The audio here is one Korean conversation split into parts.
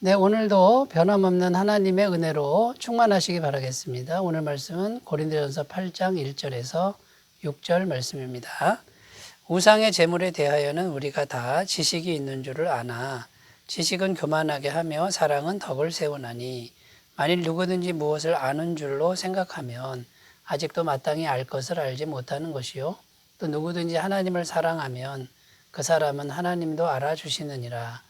네, 오늘도 변함없는 하나님의 은혜로 충만하시기 바라겠습니다. 오늘 말씀은 고린도전서 8장 1절에서 6절 말씀입니다. 우상의 제물에 대하여는 우리가 다 지식이 있는 줄을 아나 지식은 교만하게 하며 사랑은 덕을 세우나니 만일 누구든지 무엇을 아는 줄로 생각하면 아직도 마땅히 알 것을 알지 못하는 것이요 또 누구든지 하나님을 사랑하면 그 사람은 하나님도 알아주시느니라.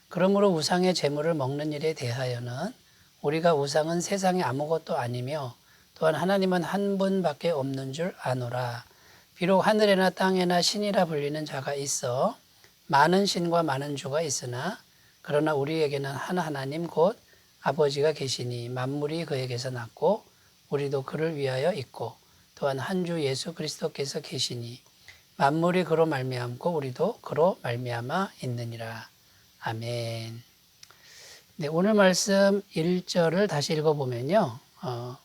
그러므로 우상의 제물을 먹는 일에 대하여는 우리가 우상은 세상에 아무것도 아니며 또한 하나님은 한 분밖에 없는 줄 아노라. 비록 하늘에나 땅에나 신이라 불리는 자가 있어 많은 신과 많은 주가 있으나 그러나 우리에게는 한 하나님 곧 아버지가 계시니 만물이 그에게서 났고 우리도 그를 위하여 있고 또한 한 주 예수 그리스도께서 계시니 만물이 그로 말미암고 우리도 그로 말미암아 있느니라. 아멘. 네, 오늘 말씀 1절을 다시 읽어보면요.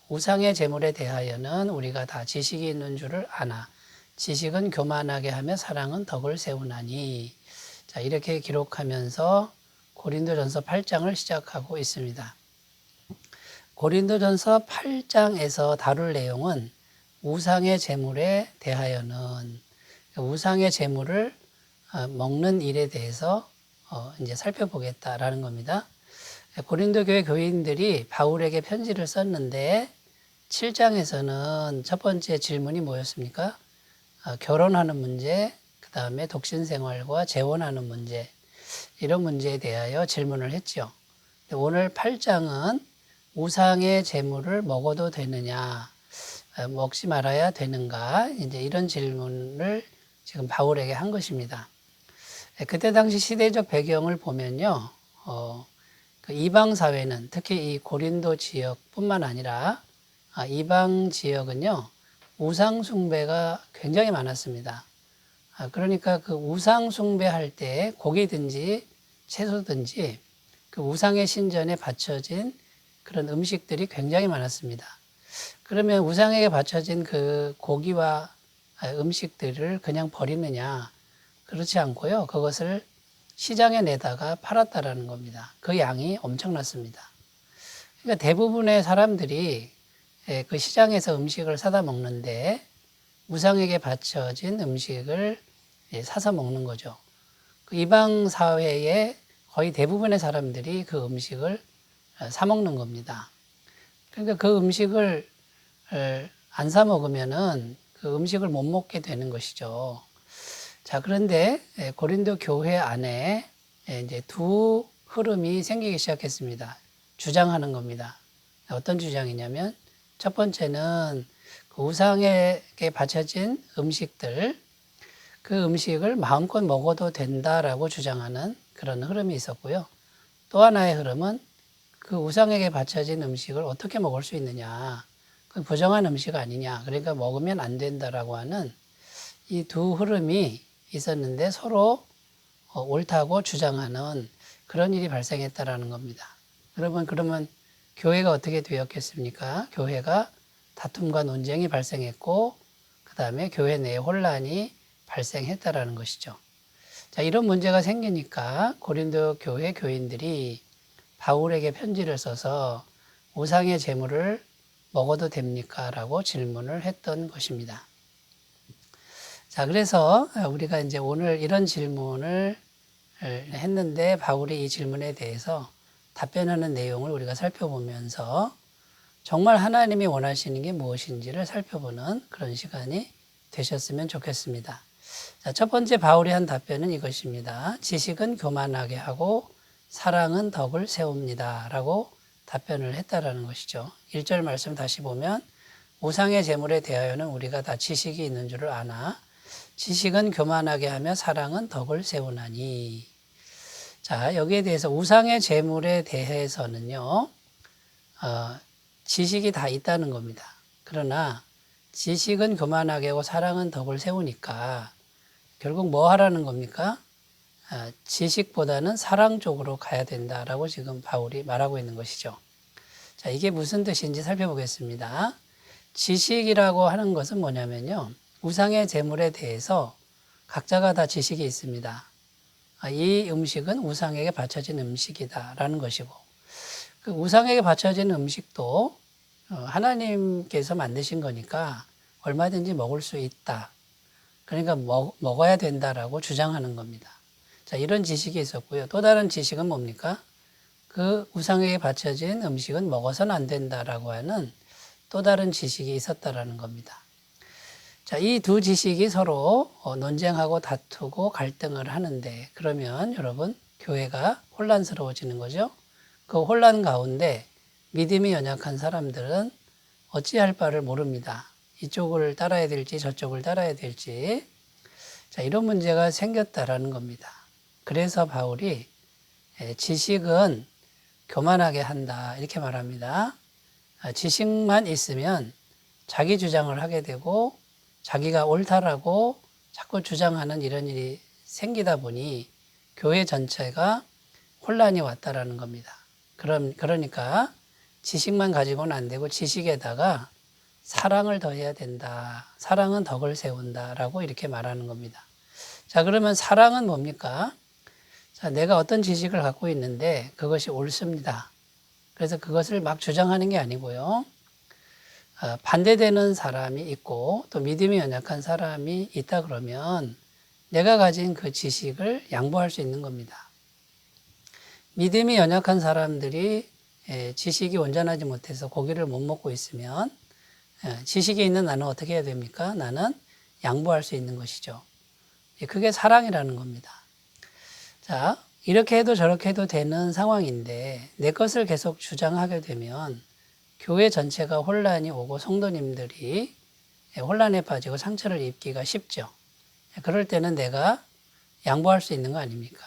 우상의 제물에 대하여는 우리가 다 지식이 있는 줄을 아나 지식은 교만하게 하며 사랑은 덕을 세우나니. 자, 이렇게 기록하면서 고린도전서 8장을 시작하고 있습니다. 고린도전서 8장에서 다룰 내용은 우상의 제물에 대하여는 우상의 제물을 먹는 일에 대해서 이제 살펴보겠다라는 겁니다. 고린도 교회 교인들이 바울에게 편지를 썼는데 7장에서는 첫 번째 질문이 뭐였습니까? 결혼하는 문제, 그 다음에 독신 생활과 재혼하는 문제, 이런 문제에 대하여 질문을 했죠. 오늘 8장은 우상의 제물을 먹어도 되느냐, 먹지 말아야 되는가, 이제 이런 질문을 지금 바울에게 한 것입니다. 그때 당시 시대적 배경을 보면요, 그 이방 사회는 특히 이 고린도 지역뿐만 아니라 이방 지역은요, 우상 숭배가 굉장히 많았습니다. 그러니까 그 우상 숭배할 때 고기든지 채소든지 그 우상의 신전에 바쳐진 그런 음식들이 굉장히 많았습니다. 그러면 우상에게 바쳐진 그 고기와 음식들을 그냥 버리느냐? 그렇지 않고요. 그것을 시장에 내다가 팔았다라는 겁니다. 그 양이 엄청났습니다. 그러니까 대부분의 사람들이 그 시장에서 음식을 사다 먹는데 우상에게 바쳐진 음식을 사서 먹는 거죠. 그 이방 사회의 거의 대부분의 사람들이 그 음식을 사 먹는 겁니다. 그러니까 그 음식을 안 사 먹으면은 그 음식을 못 먹게 되는 것이죠. 자, 그런데 고린도 교회 안에 이제 두 흐름이 생기기 시작했습니다. 주장하는 겁니다. 어떤 주장이냐면 첫 번째는 그 우상에게 바쳐진 음식들, 그 음식을 마음껏 먹어도 된다라고 주장하는 그런 흐름이 있었고요. 또 하나의 흐름은 그 우상에게 바쳐진 음식을 어떻게 먹을 수 있느냐, 그 부정한 음식 아니냐, 그러니까 먹으면 안 된다라고 하는 이 두 흐름이 있었는데 서로 옳다고 주장하는 그런 일이 발생했다라는 겁니다. 여러분, 그러면 교회가 어떻게 되었겠습니까? 교회가 다툼과 논쟁이 발생했고 그 다음에 교회 내에 혼란이 발생했다라는 것이죠. 자, 이런 문제가 생기니까 고린도 교회 교인들이 바울에게 편지를 써서 우상의 제물을 먹어도 됩니까? 라고 질문을 했던 것입니다. 자, 그래서 우리가 이제 오늘 이런 질문을 했는데 바울이 이 질문에 대해서 답변하는 내용을 우리가 살펴보면서 정말 하나님이 원하시는 게 무엇인지를 살펴보는 그런 시간이 되셨으면 좋겠습니다. 자, 첫 번째 바울이 한 답변은 이것입니다. 지식은 교만하게 하고 사랑은 덕을 세웁니다. 라고 답변을 했다라는 것이죠. 1절 말씀 다시 보면 우상의 제물에 대하여는 우리가 다 지식이 있는 줄을 아나 지식은 교만하게 하며 사랑은 덕을 세우나니. 자, 여기에 대해서 우상의 제물에 대해서는요, 지식이 다 있다는 겁니다. 그러나 지식은 교만하게 하고 사랑은 덕을 세우니까 결국 뭐 하라는 겁니까? 지식보다는 사랑 쪽으로 가야 된다라고 지금 바울이 말하고 있는 것이죠. 자, 이게 무슨 뜻인지 살펴보겠습니다. 지식이라고 하는 것은 뭐냐면요, 우상의 제물에 대해서 각자가 다 지식이 있습니다. 이 음식은 우상에게 바쳐진 음식이다라는 것이고, 그 우상에게 바쳐진 음식도 하나님께서 만드신 거니까 얼마든지 먹을 수 있다. 그러니까 먹어야 된다라고 주장하는 겁니다. 자, 이런 지식이 있었고요. 또 다른 지식은 뭡니까? 그 우상에게 바쳐진 음식은 먹어서는 안 된다라고 하는 또 다른 지식이 있었다라는 겁니다. 자, 이 두 지식이 서로 논쟁하고 다투고 갈등을 하는데, 그러면 여러분, 교회가 혼란스러워지는 거죠. 그 혼란 가운데 믿음이 연약한 사람들은 어찌할 바를 모릅니다. 이쪽을 따라야 될지 저쪽을 따라야 될지. 자, 이런 문제가 생겼다라는 겁니다. 그래서 바울이 지식은 교만하게 한다 이렇게 말합니다. 지식만 있으면 자기 주장을 하게 되고 자기가 옳다라고 자꾸 주장하는 이런 일이 생기다 보니 교회 전체가 혼란이 왔다라는 겁니다. 그러니까 지식만 가지고는 안 되고 지식에다가 사랑을 더해야 된다. 사랑은 덕을 세운다라고 이렇게 말하는 겁니다. 자, 그러면 사랑은 뭡니까? 자, 내가 어떤 지식을 갖고 있는데 그것이 옳습니다. 그래서 그것을 막 주장하는 게 아니고요. 반대되는 사람이 있고 또 믿음이 연약한 사람이 있다 그러면 내가 가진 그 지식을 양보할 수 있는 겁니다. 믿음이 연약한 사람들이 지식이 온전하지 못해서 고기를 못 먹고 있으면 지식이 있는 나는 어떻게 해야 됩니까? 나는 양보할 수 있는 것이죠. 그게 사랑이라는 겁니다. 자, 이렇게 해도 저렇게 해도 되는 상황인데 내 것을 계속 주장하게 되면 교회 전체가 혼란이 오고 성도님들이 혼란에 빠지고 상처를 입기가 쉽죠. 그럴 때는 내가 양보할 수 있는 거 아닙니까?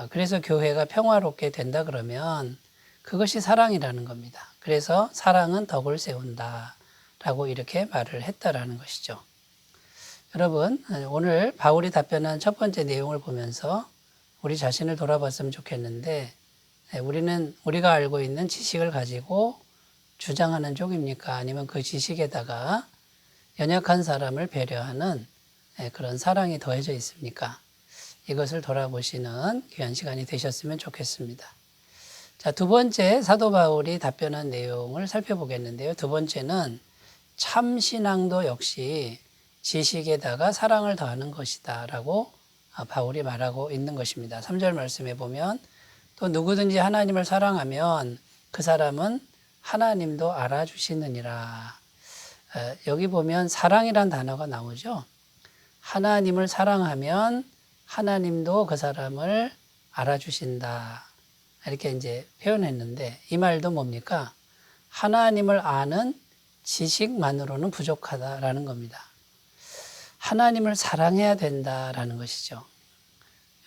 그래서 교회가 평화롭게 된다 그러면 그것이 사랑이라는 겁니다. 그래서 사랑은 덕을 세운다 라고 이렇게 말을 했다라는 것이죠. 여러분, 오늘 바울이 답변한 첫 번째 내용을 보면서 우리 자신을 돌아봤으면 좋겠는데 우리가 알고 있는 지식을 가지고 주장하는 쪽입니까? 아니면 그 지식에다가 연약한 사람을 배려하는 그런 사랑이 더해져 있습니까? 이것을 돌아보시는 귀한 시간이 되셨으면 좋겠습니다. 자, 두 번째 사도 바울이 답변한 내용을 살펴보겠는데요. 두 번째는 참 신앙도 역시 지식에다가 사랑을 더하는 것이다 라고 바울이 말하고 있는 것입니다. 3절 말씀에 보면 또 누구든지 하나님을 사랑하면 그 사람은 하나님도 알아주시느니라. 여기 보면 사랑이란 단어가 나오죠. 하나님을 사랑하면 하나님도 그 사람을 알아주신다. 이렇게 이제 표현했는데 이 말도 뭡니까? 하나님을 아는 지식만으로는 부족하다라는 겁니다. 하나님을 사랑해야 된다라는 것이죠.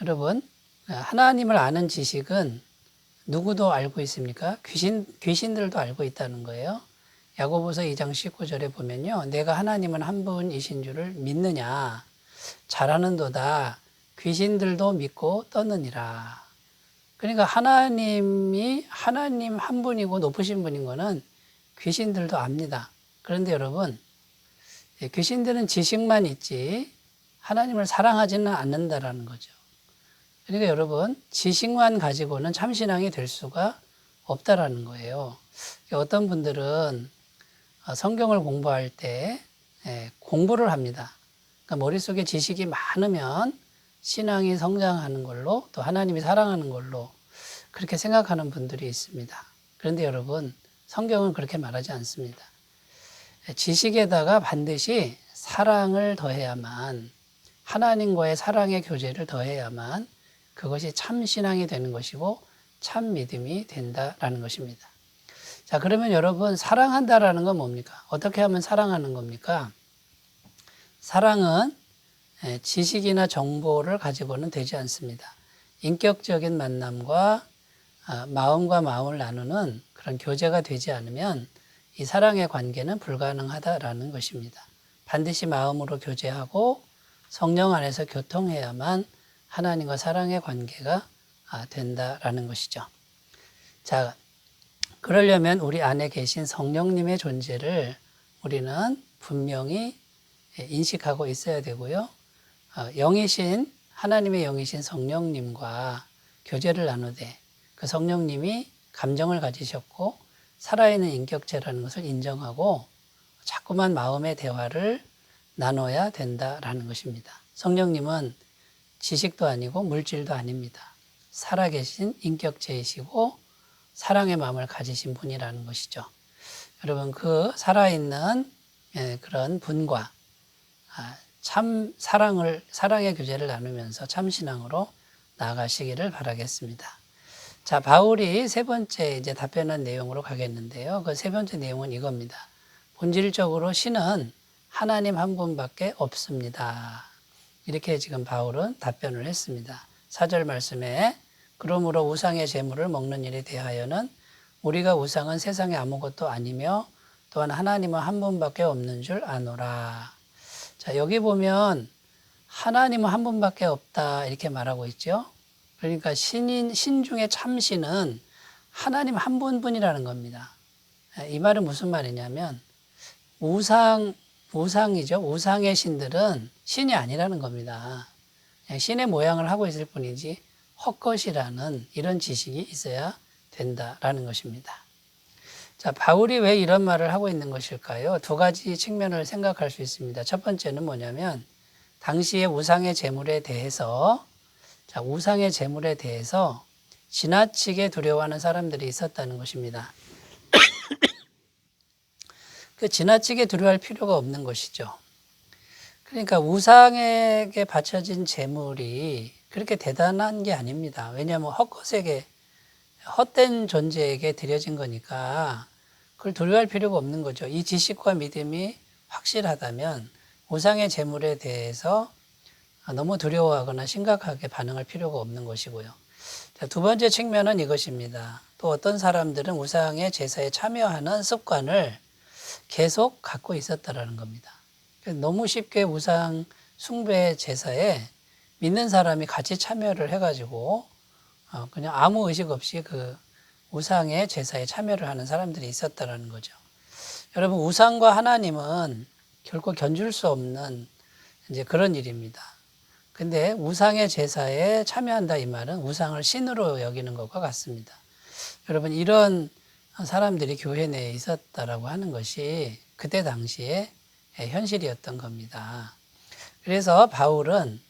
여러분, 하나님을 아는 지식은 누구도 알고 있습니까? 귀신들도 알고 있다는 거예요. 야고보서 2장 19절에 보면요. 내가 하나님은 한 분이신 줄을 믿느냐? 잘하는도다. 귀신들도 믿고 떠느니라. 그러니까 하나님 한 분이고 높으신 분인 거는 귀신들도 압니다. 그런데 여러분, 귀신들은 지식만 있지 하나님을 사랑하지는 않는다라는 거죠. 그러니까 여러분, 지식만 가지고는 참신앙이 될 수가 없다라는 거예요. 어떤 분들은 성경을 공부할 때 공부를 합니다. 그러니까 머릿속에 지식이 많으면 신앙이 성장하는 걸로 또 하나님이 사랑하는 걸로 그렇게 생각하는 분들이 있습니다. 그런데 여러분, 성경은 그렇게 말하지 않습니다. 지식에다가 반드시 사랑을 더해야만, 하나님과의 사랑의 교제를 더해야만 그것이 참 신앙이 되는 것이고 참 믿음이 된다라는 것입니다. 자, 그러면 여러분, 사랑한다라는 건 뭡니까? 어떻게 하면 사랑하는 겁니까? 사랑은 지식이나 정보를 가지고는 되지 않습니다. 인격적인 만남과 마음과 마음을 나누는 그런 교제가 되지 않으면 이 사랑의 관계는 불가능하다라는 것입니다. 반드시 마음으로 교제하고 성령 안에서 교통해야만 하나님과 사랑의 관계가 된다라는 것이죠. 자, 그러려면 우리 안에 계신 성령님의 존재를 우리는 분명히 인식하고 있어야 되고요. 영이신 하나님의 영이신 성령님과 교제를 나누되 그 성령님이 감정을 가지셨고 살아있는 인격체라는 것을 인정하고 자꾸만 마음의 대화를 나눠야 된다라는 것입니다. 성령님은 지식도 아니고 물질도 아닙니다. 살아계신 인격체이시고 사랑의 마음을 가지신 분이라는 것이죠. 여러분 그 살아있는 그런 분과 참 사랑의 교제를 나누면서 참 신앙으로 나아가시기를 바라겠습니다. 자, 바울이 세 번째 이제 답변한 내용으로 가겠는데요. 그 세 번째 내용은 이겁니다. 본질적으로 신은 하나님 한 분밖에 없습니다. 이렇게 지금 바울은 답변을 했습니다. 4절 말씀에 그러므로 우상의 제물을 먹는 일에 대하여는 우리가 우상은 세상에 아무것도 아니며 또한 하나님은 한 분밖에 없는 줄 아노라. 자, 여기 보면 하나님은 한 분밖에 없다 이렇게 말하고 있죠. 그러니까 신 중에 참신은 하나님 한 분뿐이라는 겁니다. 이 말은 무슨 말이냐면 우상이죠. 우상의 신들은 신이 아니라는 겁니다. 그냥 신의 모양을 하고 있을 뿐이지 헛것이라는 이런 지식이 있어야 된다라는 것입니다. 자, 바울이 왜 이런 말을 하고 있는 것일까요? 두 가지 측면을 생각할 수 있습니다. 첫 번째는 뭐냐면 당시의 우상의 제물에 대해서 지나치게 두려워하는 사람들이 있었다는 것입니다. 그 지나치게 두려워할 필요가 없는 것이죠. 그러니까 우상에게 바쳐진 제물이 그렇게 대단한 게 아닙니다. 왜냐하면 헛된 존재에게 드려진 거니까 그걸 두려워할 필요가 없는 거죠. 이 지식과 믿음이 확실하다면 우상의 제물에 대해서 너무 두려워하거나 심각하게 반응할 필요가 없는 것이고요. 자, 두 번째 측면은 이것입니다. 또 어떤 사람들은 우상의 제사에 참여하는 습관을 계속 갖고 있었다라는 겁니다. 너무 쉽게 우상 숭배 제사에 믿는 사람이 같이 참여를 해가지고 그냥 아무 의식 없이 그 우상의 제사에 참여를 하는 사람들이 있었다라는 거죠. 여러분 우상과 하나님은 결코 견줄 수 없는 이제 그런 일입니다. 근데 우상의 제사에 참여한다 이 말은 우상을 신으로 여기는 것과 같습니다. 여러분 이런 사람들이 교회 내에 있었다라고 하는 것이 그때 당시에 현실이었던 겁니다. 그래서 바울은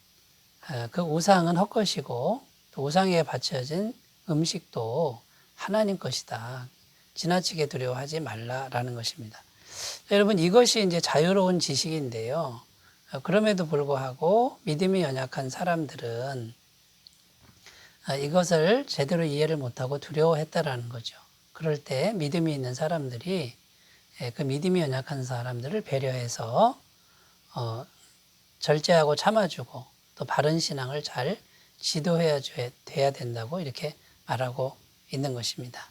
그 우상은 헛것이고 또 우상에 바쳐진 음식도 하나님 것이다. 지나치게 두려워하지 말라라는 것입니다. 여러분 이것이 이제 자유로운 지식인데요. 그럼에도 불구하고 믿음이 연약한 사람들은 이것을 제대로 이해를 못하고 두려워했다라는 거죠. 그럴 때 믿음이 있는 사람들이 그 믿음이 연약한 사람들을 배려해서 절제하고 참아주고 또 바른 신앙을 잘 지도해야 돼야 된다고 이렇게 말하고 있는 것입니다.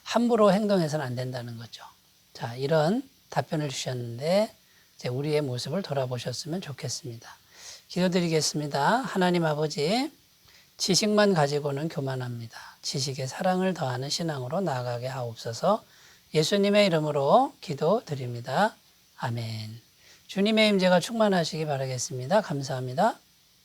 함부로 행동해서는 안 된다는 거죠. 자, 이런 답변을 주셨는데 이제 우리의 모습을 돌아보셨으면 좋겠습니다. 기도드리겠습니다. 하나님 아버지, 지식만 가지고는 교만합니다. 지식에 사랑을 더하는 신앙으로 나아가게 하옵소서. 예수님의 이름으로 기도드립니다. 아멘. 주님의 임재가 충만하시기 바라겠습니다. 감사합니다.